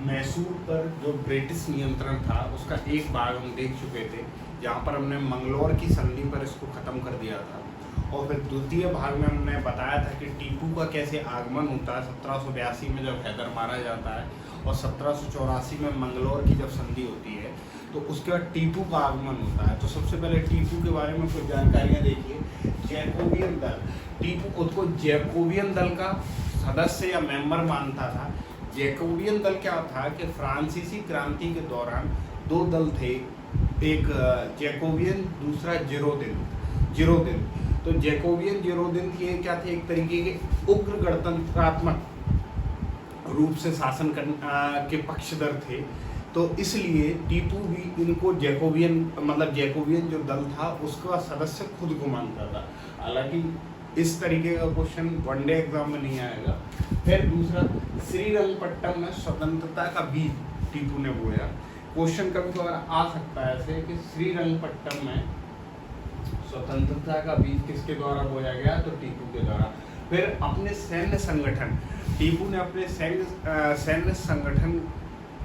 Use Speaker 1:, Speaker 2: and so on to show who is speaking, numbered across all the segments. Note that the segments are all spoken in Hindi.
Speaker 1: मैसूर पर जो ब्रिटिश नियंत्रण था उसका एक भाग हम देख चुके थे, जहाँ पर हमने मंगलौर की संधि पर इसको ख़त्म कर दिया था। और फिर द्वितीय भाग में हमने बताया था कि टीपू का कैसे आगमन होता है 1782 में जब हैदर मारा जाता है, और 1784 में मंगलौर की जब संधि होती है तो उसके बाद टीपू का आगमन होता है। तो सबसे पहले टीपू के बारे में कुछ जानकारियाँ देखिए। जैकोबियन दल, टीपू खुद को जैकोबियन दल का सदस्य या मेंबर मानता था। जैकोबियन दल क्या था कि फ्रांसीसी क्रांति के दौरान दो दल थे, एक जैकोबियन, दूसरा जिरोदिन। तो जैकोबियन जिरोदिन के क्या थे, एक तरीके के उग्र गणतंत्रात्मक रूप से शासन के पक्षधर थे। तो इसलिए टीपू भी इनको जैकोबियन जो दल था उसका सदस्य खुद को मानता था। हालांकि इस तरीके का क्वेश्चन वनडे एग्जाम में नहीं आएगा। फिर दूसरा, श्रीरंगपट्टम में स्वतंत्रता का बीज टीपू ने बोया। क्वेश्चन कभी कभार आ सकता है ऐसे कि श्रीरंगपट्टम में स्वतंत्रता का बीज किसके द्वारा बोया गया, तो टीपू के द्वारा। फिर अपने सैन्य संगठन, टीपू ने अपने सैन्य संगठन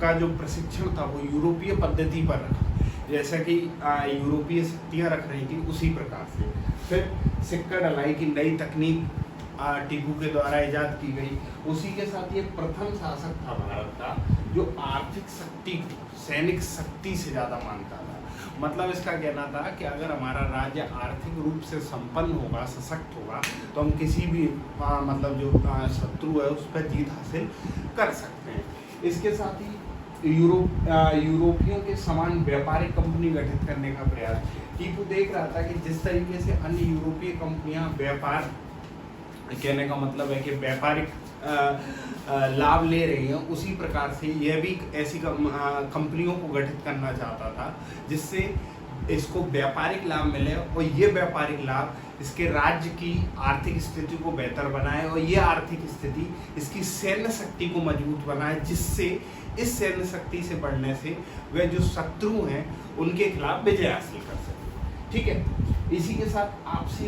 Speaker 1: का जो प्रशिक्षण था वो यूरोपीय पद्धति पर रखा, जैसा कि यूरोपीय शक्तियाँ रख रही थी उसी प्रकार से। फिर सिक्का ढलाई की नई तकनीक टीपू के द्वारा इजाद की गई। उसी के साथ ये प्रथम शासक था भारत का जो आर्थिक शक्ति को सैनिक शक्ति से ज़्यादा मानता था। मतलब इसका कहना था कि अगर हमारा राज्य आर्थिक रूप से संपन्न होगा, सशक्त होगा, तो हम किसी भी जो शत्रु है उस पर जीत हासिल कर सकते हैं। इसके साथ ही यूरोपियों के समान व्यापारिक कंपनी गठित करने का प्रयास। टीपू देख रहा था कि जिस तरीके से अन्य यूरोपीय कंपनियां व्यापार, कहने का मतलब है कि व्यापारिक लाभ ले रही हैं, उसी प्रकार से यह भी ऐसी कंपनियों को गठित करना चाहता था जिससे इसको व्यापारिक लाभ मिले, और ये व्यापारिक लाभ इसके राज्य की आर्थिक स्थिति को बेहतर बनाए, और ये आर्थिक स्थिति इसकी सैन्य शक्ति को मजबूत बनाए, जिससे इस सैन्य शक्ति से बढ़ने से वे जो शत्रु हैं उनके खिलाफ विजय हासिल कर सके। ठीक है, इसी के साथ आपसी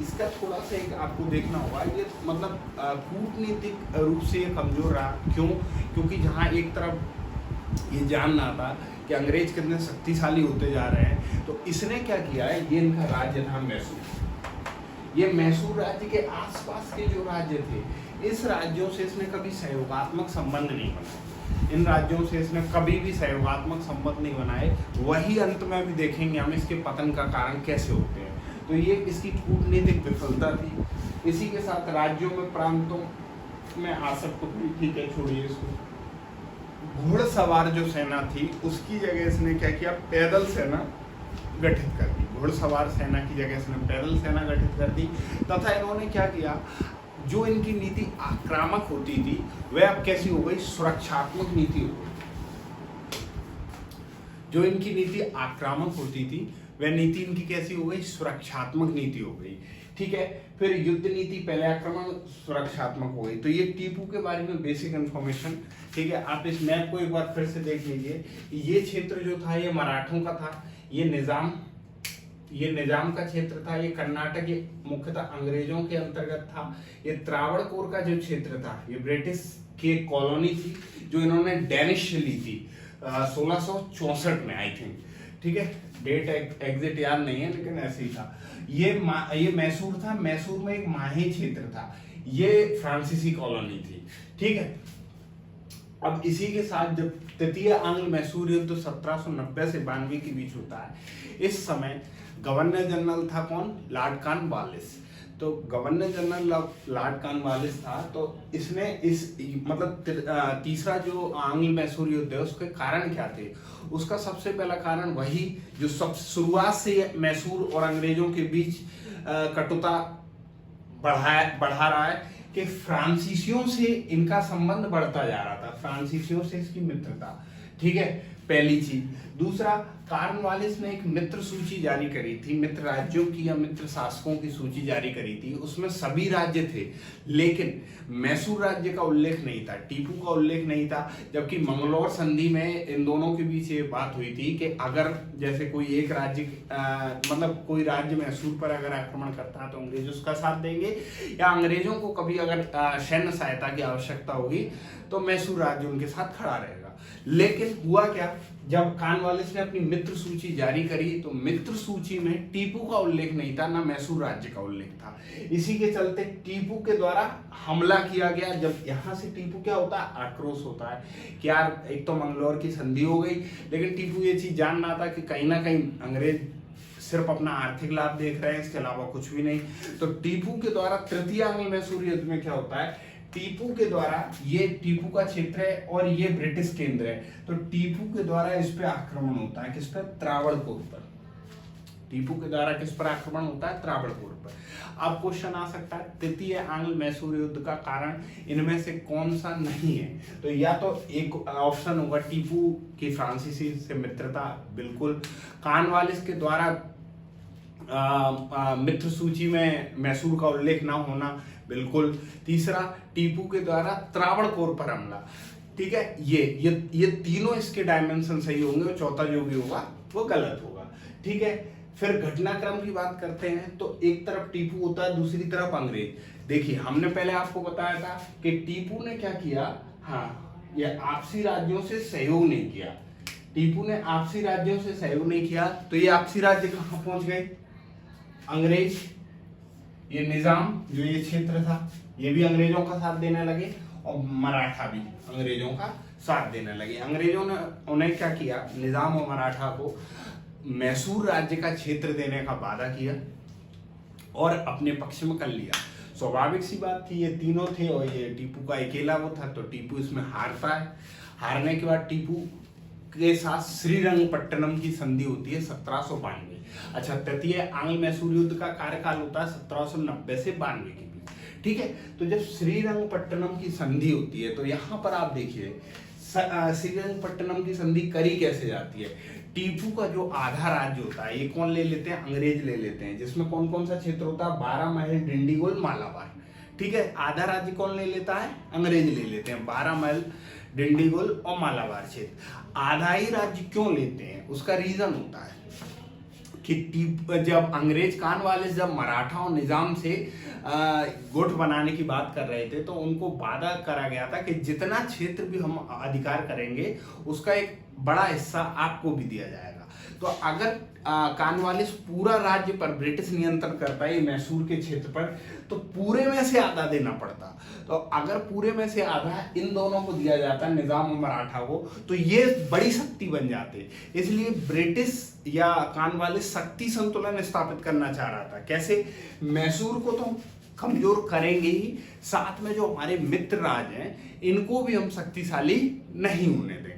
Speaker 1: इसका थोड़ा सा एक आपको देखना होगा, ये कूटनीतिक रूप से ये कमजोर रहा। क्योंकि जहाँ एक तरफ ये जानना था कि अंग्रेज कितने शक्तिशाली होते जा रहे हैं, तो इसने क्या किया है, ये इनका राज्य था मैसूर। ये मैसूर राज्य के आसपास के जो राज्य थे, इस राज्यों से इसने कभी सहयोगात्मक संबंध नहीं बनाए। इन राज्यों से इसने कभी भी सहयोगात्मक संबंध नहीं बनाए। वही अंत में भी देखेंगे हम इसके पतन का कारण कैसे होते हैं। तो ये इसकी कूटनीतिक विफलता थी। इसी के साथ राज्यों में प्रांतों में आसक्त हुई। ठीक है, छोड़िए इसको। घुड़सवार जो सेना थी उसकी जगह इसने क्या किया, पैदल सेना गठित कर दी। घुड़सवार सेना की जगह इसने पैदल सेना गठित कर दी। तथा इन्होंने क्या किया, जो इनकी नीति आक्रामक होती थी वह अब कैसी हो गई, सुरक्षात्मक नीति हो गई। जो इनकी नीति आक्रामक होती थी वह नीति इनकी कैसी हो गई, सुरक्षात्मक नीति हो गई। ठीक है, फिर युद्ध नीति, पहले आक्रमण, सुरक्षात्मक हो गई। तो ये टीपू के बारे में बेसिक इन्फॉर्मेशन। ठीक है, आप इस मैप को एक बार फिर से देख लीजिए। ये क्षेत्र जो था ये मराठों का था, ये निजाम का क्षेत्र था, ये कर्नाटक ये मुख्यतः अंग्रेजों के अंतर्गत था। ये त्रावणकोर का जो क्षेत्र था ये ब्रिटिश की कॉलोनी थी जो इन्होंने डेनिश ली थी 1664 में, आई थिंक। ठीक है, डेट एग्जिट याद नहीं है लेकिन ऐसे ही था। ये मैसूर था। मैसूर में एक माही क्षेत्र था, ये फ्रांसीसी कॉलोनी थी। ठीक है, अब इसी के साथ जब तृतीय आंग्ल मैसूर युद्ध 1790 से 92 के बीच होता है, इस समय गवर्नर जनरल था कौन, लॉर्ड कॉर्नवालिस। तो गवर्नर जनरल लॉर्ड कॉर्नवालिस था। तो इसने तीसरा जो आंग्ल मैसूर युद्ध है उसके कारण क्या थे, उसका सबसे पहला कारण वही जो सब शुरुआत से मैसूर और अंग्रेजों के बीच कटुता बढ़ा रहा है कि फ्रांसीसियों से इनका संबंध बढ़ता जा रहा था, फ्रांसीसियों से इसकी मित्रता। ठीक है, पहली चीज। दूसरा, कॉर्नवालिस ने एक मित्र सूची जारी करी थी, मित्र राज्यों की या मित्र शासकों की सूची जारी करी थी। उसमें सभी राज्य थे, लेकिन मैसूर राज्य का उल्लेख नहीं था, टीपू का उल्लेख नहीं था। जबकि मंगलौर संधि में इन दोनों के बीच ये बात हुई थी कि अगर जैसे कोई एक राज्य मतलब कोई राज्य मैसूर पर अगर आक्रमण करता है तो अंग्रेज उसका साथ देंगे, या अंग्रेजों को कभी अगर सैन्य सहायता की आवश्यकता होगी तो मैसूर राज्य उनके साथ खड़ा रहेगा। लेकिन हुआ क्या, जब कॉर्नवालिस ने अपनी मित्र सूची जारी करी तो मित्र सूची में टीपू का उल्लेख नहीं था, ना मैसूर राज्य का उल्लेख था। इसी के चलते टीपू के द्वारा हमला किया गया। जब यहां से टीपू क्या होता है, आक्रोश होता है कि यार एक तो मंगलौर की संधि हो गई, लेकिन टीपू ये चीज जान रहा था कि कहीं ना कहीं अंग्रेज सिर्फ अपना आर्थिक लाभ देख रहे हैं, इसके अलावा कुछ भी नहीं। तो टीपू के द्वारा तृतीय आंग्ल मैसूर युद्ध में क्या होता है, टीपू के द्वारा, ये टीपू का क्षेत्र है और ये ब्रिटिश केंद्र है, तो टीपू के द्वारा इस पे आक्रमण होता है। किस पर, त्रावणकोर पर। टीपू के द्वारा किस पर आक्रमण होता है, त्रावणकोर पर। अब क्वेश्चन आ सकता है तृतीय आंग्ल मैसूर युद्ध का कारण इनमें से कौन सा नहीं है, तो या तो एक ऑप्शन होगा टीपू की फ्रांसीसी से मित्रता, बिल्कुल। कॉर्नवालिस के द्वारा मित्र सूची में मैसूर का उल्लेख ना होना, बिल्कुल। तीसरा, टीपू के द्वारा त्रावणकोर पर हमला, ठीक है, ये तीनों इसके डायमेंशन सही होंगे, और चौथा जो भी होगा वो गलत होगा, ठीक है। फिर घटनाक्रम की बात करते हैं तो एक तरफ टीपू होता है, दूसरी तरफ अंग्रेज। देखिए, हमने पहले आपको बताया था कि टीपू ने क्या किया, हाँ, ये आपसी राज्यों से सहयोग नहीं किया। टीपू ने आपसी राज्यों से सहयोग नहीं किया, तो ये आपसी राज्य कहां पहुंच गए, अंग्रेज। ये निजाम जो ये क्षेत्र था ये भी अंग्रेजों का साथ देने लगे, और मराठा भी अंग्रेजों का साथ देने लगे। अंग्रेजों ने उन्हें क्या किया, निजाम और मराठा को मैसूर राज्य का क्षेत्र देने का वादा किया और अपने पक्ष में कर लिया। स्वाभाविक सी बात थी, ये तीनों थे और ये टीपू का अकेला वो था, तो टीपू इसमें हारता है। हारने के बाद टीपू के साथ श्रीरंगपट्टनम की संधि होती है 1792। अच्छा, तृतीय आंग्ल मैसूर युद्ध का कार्यकाल होता है 1790 से 92 के बीच, ठीक है। तो जब श्रीरंगपट्टनम की संधि होती है तो यहाँ पर आप देखिए श्रीरंगपट्टनम की संधि करी कैसे जाती है। टीपू का जो आधा राज्य होता है ये कौन ले लेते हैं, अंग्रेज ले लेते हैं, जिसमें कौन कौन सा क्षेत्र होता है, 12 महल, डिंडीगुल, मालाबार, ठीक है। आधा राज्य कौन ले लेता है, अंग्रेज ले लेते हैं, 12 महल, डिंडीगुल और मालाबार क्षेत्र। आधा ही राज्य क्यों लेते हैं, उसका रीजन होता है कि जब अंग्रेज कॉर्नवालिस जब मराठा और निजाम से गुट बनाने की बात कर रहे थे तो उनको वादा करा गया था कि जितना क्षेत्र भी हम अधिकार करेंगे उसका एक बड़ा हिस्सा आपको भी दिया जाएगा। तो अगर कॉर्नवालिस पूरा राज्य पर ब्रिटिश नियंत्रण करता है मैसूर के क्षेत्र पर, तो पूरे में से आधा देना पड़ता। तो अगर पूरे में से आधा इन दोनों को दिया जाता, निजाम और मराठा को, तो ये बड़ी शक्ति बन जाते। इसलिए ब्रिटिश या कॉर्नवालिस शक्ति संतुलन स्थापित करना चाह रहा था। कैसे, मैसूर को तो कमजोर करेंगे ही, साथ में जो हमारे मित्र राज हैं इनको भी हम शक्तिशाली नहीं होने देंगे।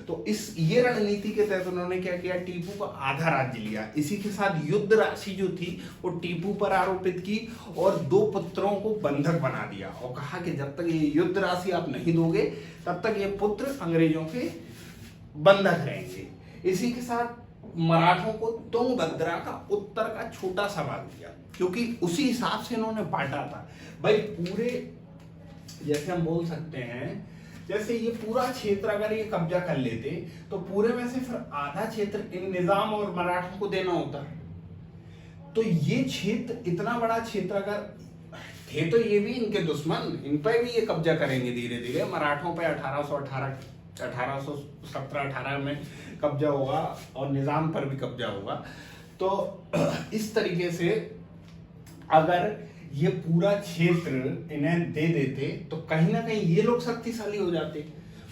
Speaker 1: तो ये रणनीति के तहत उन्होंने क्या किया, टीपू का आधा राज्य लिया। इसी के साथ युद्ध राशि जो थी वो टीपू पर आरोपित की और 2 पुत्रों को बंधक बना दिया और कहा कि जब तक ये युद्ध राशि आप नहीं दोगे तब तक ये पुत्र अंग्रेजों के बंधक रहेंगे। इसी के साथ मराठों को तुंगभद्रा का उत्तर का छोटा सा भाग दिया, क्योंकि उसी हिसाब से इन्होंने बांटा था। भाई पूरे, जैसे हम बोल सकते हैं, जैसे ये पूरा क्षेत्र अगर ये कब्जा कर लेते तो पूरे में से फिर आधा क्षेत्र इन निजाम और मराठों को देना होता। तो ये क्षेत्र, इतना बड़ा क्षेत्र अगर थे तो ये भी इनके दुश्मन, इन पर भी ये कब्जा करेंगे धीरे धीरे। मराठों पे 1817-18 में कब्जा होगा और निजाम पर भी कब्जा होगा। तो इस तरीके से अगर ये पूरा क्षेत्र इन्हें दे देते तो कहीं ना कहीं ये लोग शक्तिशाली हो जाते,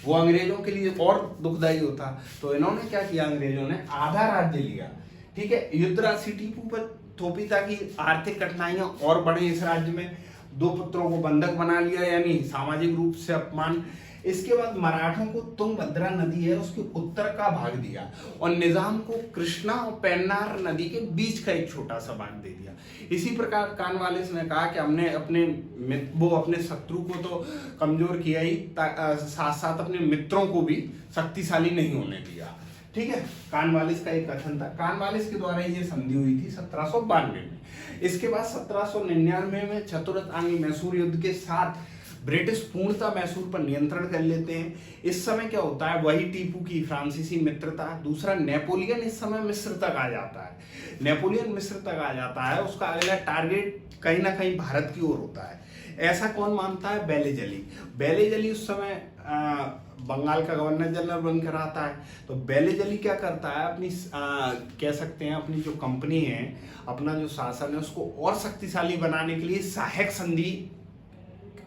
Speaker 1: वो अंग्रेजों के लिए और दुखदायी होता। तो इन्होंने क्या किया, अंग्रेजों ने आधा राज्य लिया, ठीक है, युद्ध राशि टीपू पर थोपी ताकि आर्थिक कठिनाइयां और बढ़े इस राज्य में। 2 पुत्रों को बंधक बना लिया, यानी सामाजिक रूप से अपमान। इसके बाद मराठों को तुंगभद्रा नदी है उसके उत्तर का भाग दिया और निजाम को कृष्णा और पेन्नार नदी के बीच का एक छोटा सा भाग दे दिया। इसी प्रकार कॉर्नवालिस ने कहा कि हमने अपने शत्रु को तो कमजोर किया ही, साथ साथ अपने मित्रों को भी शक्तिशाली नहीं होने दिया। ठीक है, कॉर्नवालिस का एक कथन था, कॉर्नवालिस के द्वारा ये संधि हुई थी 1792 में। इसके बाद 1799 में चतुर्थांगी मैसूर युद्ध के साथ ब्रिटिश पूर्णतः मैसूर पर नियंत्रण कर लेते हैं। इस समय क्या होता है, वही टीपू की फ्रांसीसी मित्रता, दूसरा नेपोलियन इस समय मिस्र तक आ जाता है। नेपोलियन मिस्र तक आ जाता है, उसका अगला टारगेट कहीं ना कहीं भारत की ओर होता है। ऐसा कौन मानता है, बेलेजली। बेलेजली उस समय बंगाल का गवर्नर जनरल बनकर आता है। तो बेलेजली क्या करता है, अपनी कह सकते हैं अपनी जो कंपनी है, अपना जो शासन है, उसको और शक्तिशाली बनाने के लिए सहायक संधि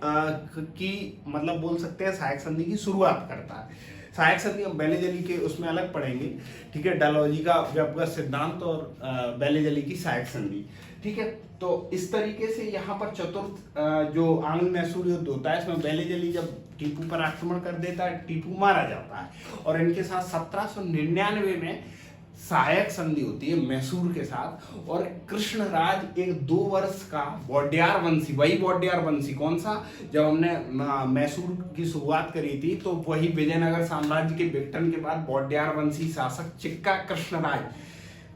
Speaker 1: की मतलब बोल सकते हैं सहायक संधि की शुरुआत करता है। सहायक संधि हम बेलेजली के उसमें अलग पढ़ेंगे, ठीक है, डलहौजी का व्यक्तिगत सिद्धांत और बेलेजली की सहायक संधि, ठीक है। तो इस तरीके से यहाँ पर चतुर्थ जो आंग्ल मैसूर युद्ध होता है, इसमें बेलेजली जब टीपू पर आक्रमण कर देता है, टीपू मारा जाता है और इनके साथ 1799 में सहायक संधि होती है मैसूर के साथ। और कृष्णराज एक 2 वर्ष का वोड्यार वंशी, वही वोड्यार वंशी कौन सा, जब हमने मैसूर की शुरुआत करी थी तो वही विजयनगर साम्राज्य के विघटन के बाद वोड्यार वंशी शासक चिक्का कृष्णराज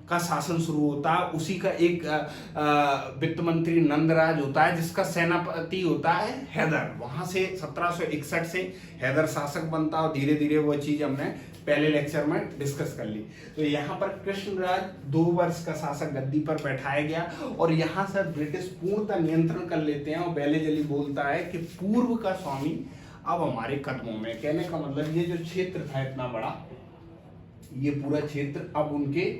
Speaker 1: का शासन शुरू होता है। उसी का एक वित्त मंत्री नंदराज होता है, जिसका सेनापति होता है हैदर। वहां से 1761 से हैदर शासक बनता है और धीरे धीरे वो चीज हमने पहले लेक्चर में डिस्कस कर ली। तो यहाँ पर कृष्णराज 2 वर्ष का शासक गद्दी पर बैठाया गया और यहाँ से ब्रिटिश पूर्णतः नियंत्रण कर लेते हैं। और बेलेजली बोलता है कि पूर्व का स्वामी अब हमारे कदमों में। कहने का मतलब ये जो क्षेत्र था इतना बड़ा, ये पूरा क्षेत्र अब उनके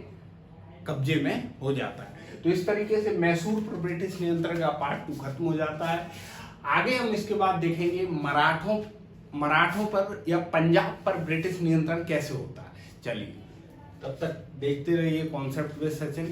Speaker 1: कब्जे में हो जाता है। तो इस तरीके से मैसूर पर ब्रिटिश नियंत्रण का पार्ट 2 खत्म हो जाता है। आगे हम इसके बाद देखेंगे मराठों पर या पंजाब पर ब्रिटिश नियंत्रण कैसे होता है। चलिए तब तक देखते रहिए कॉन्सेप्ट बेस्ड सचिन।